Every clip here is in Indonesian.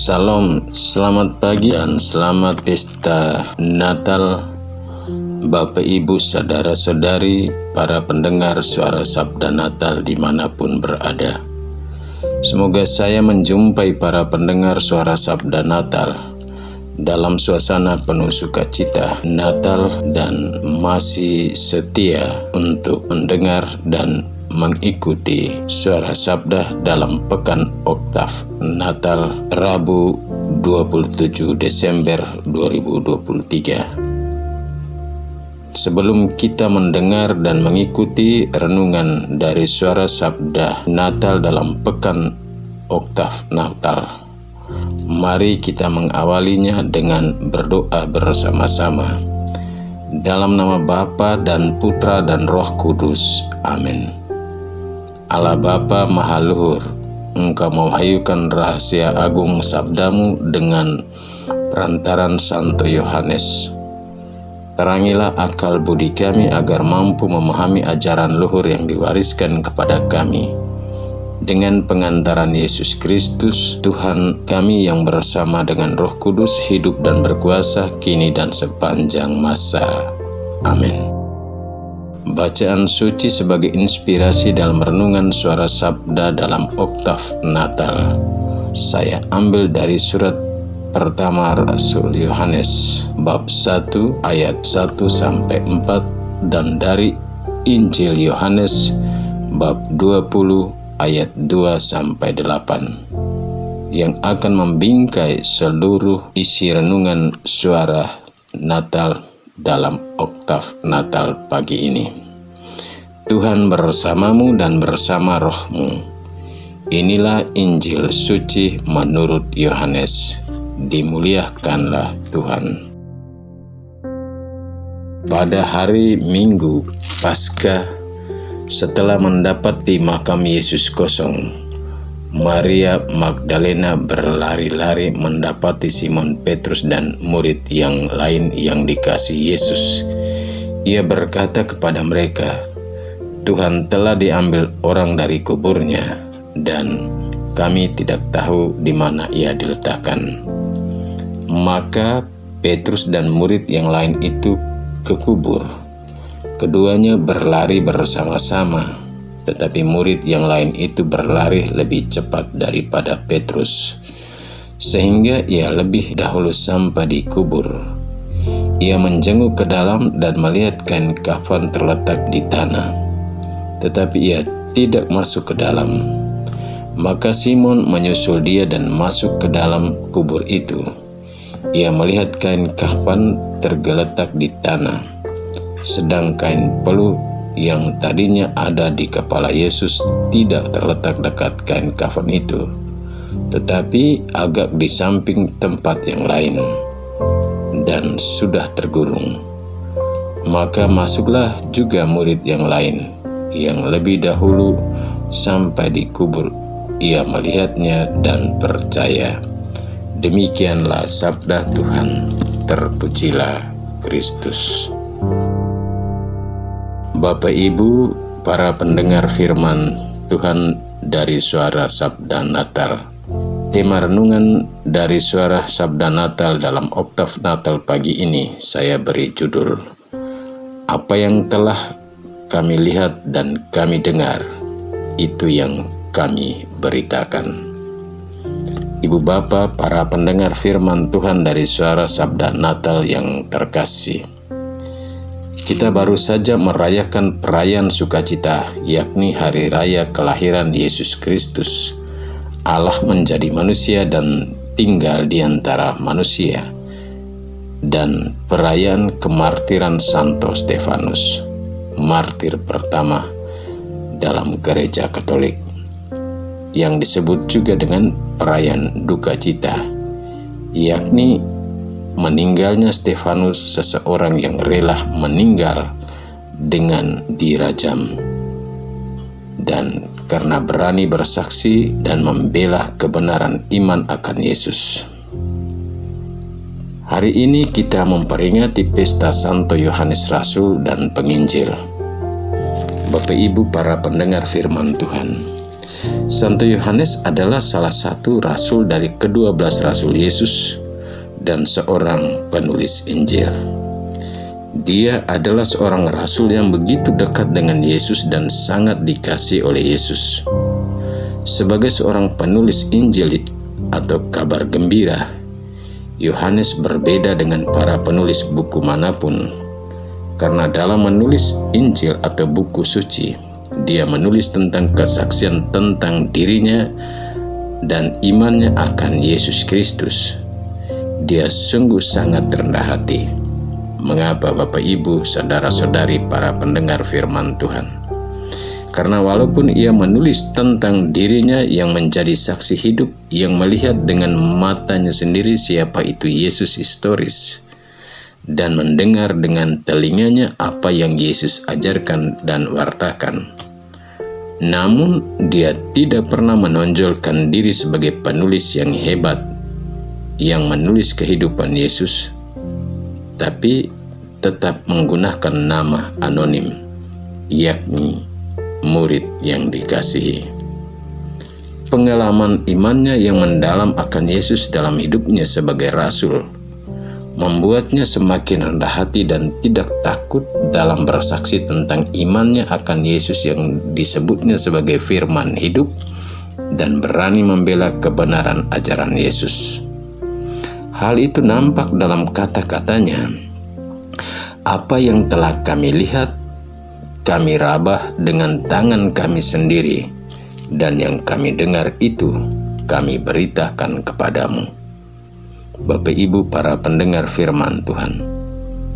Salam, selamat pagi dan selamat pesta Natal Bapak Ibu saudara-saudari para pendengar suara Sabda Natal dimanapun berada. Semoga saya menjumpai para pendengar suara Sabda Natal dalam suasana penuh sukacita Natal dan masih setia untuk mendengar dan mengikuti suara sabda dalam Pekan Oktav Natal Rabu 27 Desember 2023. Sebelum kita mendengar dan mengikuti renungan dari suara sabda Natal dalam Pekan Oktav Natal, mari kita mengawalinya dengan berdoa bersama-sama. Dalam nama Bapa dan Putra dan Roh Kudus. Amin. Allah Bapa Maha Luhur, Engkau mewahayukan rahasia agung sabdamu dengan perantaran Santo Yohanes. Terangilah akal budi kami agar mampu memahami ajaran luhur yang diwariskan kepada kami. Dengan pengantaran Yesus Kristus, Tuhan kami yang bersama dengan Roh Kudus hidup dan berkuasa kini dan sepanjang masa. Amin. Bacaan suci sebagai inspirasi dalam renungan suara sabda dalam Oktav Natal. Saya ambil dari surat pertama Rasul Yohanes bab 1 ayat 1 sampai 4 dan dari Injil Yohanes bab 20 ayat 2 sampai 8 yang akan membingkai seluruh isi renungan suara Natal dalam Oktav Natal pagi ini. Tuhan bersamamu dan bersama rohmu. Inilah Injil suci menurut Yohanes. Dimuliakanlah Tuhan. Pada hari Minggu Paskah, setelah mendapati makam Yesus kosong, Maria Magdalena berlari-lari mendapati Simon Petrus dan murid yang lain yang dikasihi Yesus. Ia berkata kepada mereka, "Tuhan telah diambil orang dari kuburnya, dan kami tidak tahu di mana ia diletakkan." Maka Petrus dan murid yang lain itu ke kubur. Keduanya berlari bersama-sama. Tetapi murid yang lain itu berlari lebih cepat daripada Petrus, sehingga ia lebih dahulu sampai di kubur. Ia menjenguk ke dalam dan melihat kain kafan terletak di tanah, tetapi ia tidak masuk ke dalam. Maka Simon menyusul dia dan masuk ke dalam kubur itu. Ia melihat kain kafan tergeletak di tanah, sedang kain peluh yang tadinya ada di kepala Yesus tidak terletak dekat kain kafan itu, tetapi agak di samping tempat yang lain, dan sudah tergulung. Maka masuklah juga murid yang lain, yang lebih dahulu sampai di kubur. Ia melihatnya dan percaya. Demikianlah sabda Tuhan. Terpujilah Kristus. Bapak Ibu, para pendengar firman Tuhan dari suara Sabda Natal. Tema renungan dari suara Sabda Natal dalam Oktav Natal pagi ini saya beri judul, "Apa yang telah kami lihat dan kami dengar, itu yang kami beritakan." Ibu Bapa, para pendengar firman Tuhan dari suara Sabda Natal yang terkasih, kita baru saja merayakan perayaan sukacita, yakni hari raya kelahiran Yesus Kristus. Allah menjadi manusia dan tinggal di antara manusia, dan perayaan kemartiran Santo Stefanus, martir pertama dalam gereja Katolik, yang disebut juga dengan perayaan duka cita, yakni meninggalnya Stefanus, seseorang yang rela meninggal dengan dirajam, dan karena berani bersaksi dan membela kebenaran iman akan Yesus. Hari ini kita memperingati pesta Santo Yohanes Rasul dan Penginjil. Bapak Ibu, para pendengar firman Tuhan, Santo Yohanes adalah salah satu rasul dari ke-12 rasul Yesus dan seorang penulis Injil. Dia adalah seorang rasul yang begitu dekat dengan Yesus dan sangat dikasihi oleh Yesus. Sebagai seorang penulis Injil atau kabar gembira, Yohanes berbeda dengan para penulis buku manapun, karena dalam menulis Injil atau buku suci, dia menulis tentang kesaksian tentang dirinya dan imannya akan Yesus Kristus. Dia sungguh sangat rendah hati. Mengapa Bapak Ibu, saudara-saudari para pendengar firman Tuhan? Karena walaupun ia menulis tentang dirinya yang menjadi saksi hidup, yang melihat dengan matanya sendiri siapa itu Yesus historis, dan mendengar dengan telinganya apa yang Yesus ajarkan dan wartakan, namun dia tidak pernah menonjolkan diri sebagai penulis yang hebat, yang menulis kehidupan Yesus, tapi tetap menggunakan nama anonim, yakni murid yang dikasihi. Pengalaman imannya yang mendalam akan Yesus dalam hidupnya sebagai rasul membuatnya semakin rendah hati dan tidak takut dalam bersaksi tentang imannya akan Yesus yang disebutnya sebagai firman hidup, dan berani membela kebenaran ajaran Yesus. Hal itu nampak dalam kata-katanya, "Apa yang telah kami lihat, kami rabah dengan tangan kami sendiri, dan yang kami dengar itu kami beritakan kepadamu." Bapak Ibu para pendengar firman Tuhan,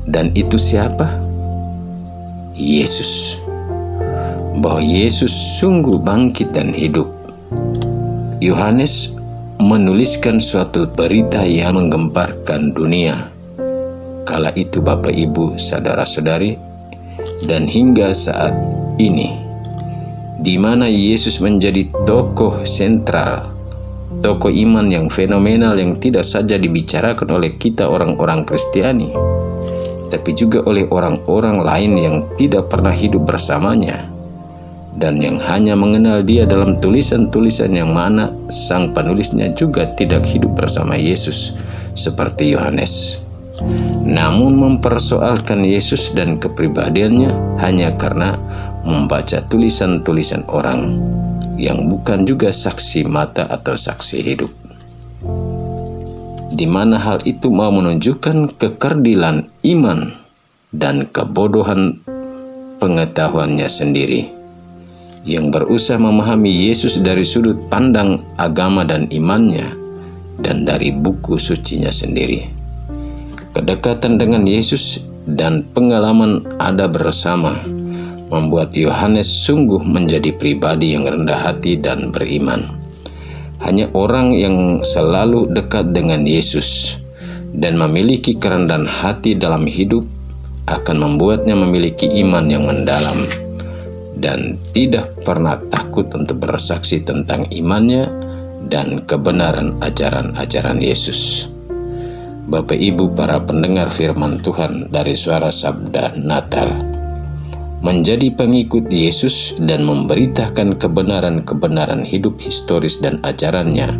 dan itu siapa? Yesus. Bahwa Yesus sungguh bangkit dan hidup. Yohanes menuliskan suatu berita yang menggemparkan dunia. Kala itu Bapak Ibu, saudara-saudari, dan hingga saat ini, di mana Yesus menjadi tokoh sentral, tokoh iman yang fenomenal yang tidak saja dibicarakan oleh kita orang-orang Kristiani, tapi juga oleh orang-orang lain yang tidak pernah hidup bersamanya, dan yang hanya mengenal dia dalam tulisan-tulisan yang mana sang penulisnya juga tidak hidup bersama Yesus seperti Yohanes, namun mempersoalkan Yesus dan kepribadiannya hanya karena membaca tulisan-tulisan orang yang bukan juga saksi mata atau saksi hidup, di mana hal itu mau menunjukkan kekerdilan iman dan kebodohan pengetahuannya sendiri, yang berusaha memahami Yesus dari sudut pandang agama dan imannya dan dari buku sucinya sendiri. Kedekatan dengan Yesus dan pengalaman ada bersama membuat Yohanes sungguh menjadi pribadi yang rendah hati dan beriman. Hanya orang yang selalu dekat dengan Yesus dan memiliki kerendahan hati dalam hidup akan membuatnya memiliki iman yang mendalam dan tidak pernah takut untuk bersaksi tentang imannya dan kebenaran ajaran-ajaran Yesus. Bapak Ibu para pendengar firman Tuhan dari Suara Sabda Natal, menjadi pengikut Yesus dan memberitakan kebenaran-kebenaran hidup historis dan ajarannya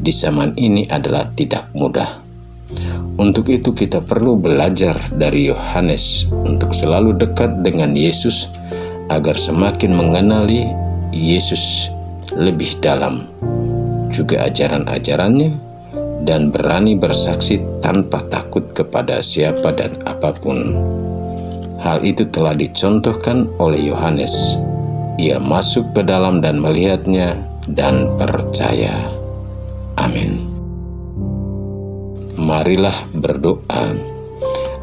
di zaman ini adalah tidak mudah. Untuk itu kita perlu belajar dari Yohanes untuk selalu dekat dengan Yesus agar semakin mengenali Yesus lebih dalam, juga ajaran-ajarannya, dan berani bersaksi tanpa takut kepada siapa dan apapun. Hal itu telah dicontohkan oleh Yohanes. Ia masuk ke dalam dan melihatnya dan percaya. Amin. Marilah berdoa.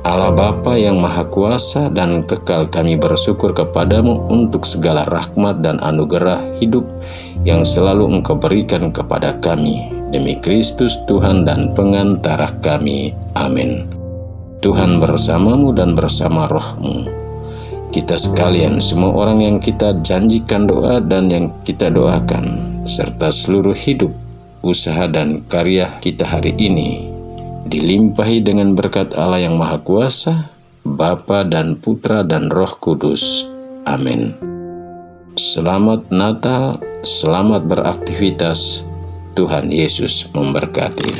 Allah Bapa yang Maha Kuasa dan Kekal, kami bersyukur kepadamu untuk segala rahmat dan anugerah hidup yang selalu Engkau berikan kepada kami. Demi Kristus Tuhan dan pengantara kami. Amin. Tuhan bersamamu dan bersama rohmu. Kita sekalian, semua orang yang kita janjikan doa dan yang kita doakan, serta seluruh hidup, usaha dan karya kita hari ini, dilimpahi dengan berkat Allah yang Maha Kuasa, Bapa dan Putra dan Roh Kudus. Amin. Selamat Natal, selamat beraktivitas. Tuhan Yesus memberkati.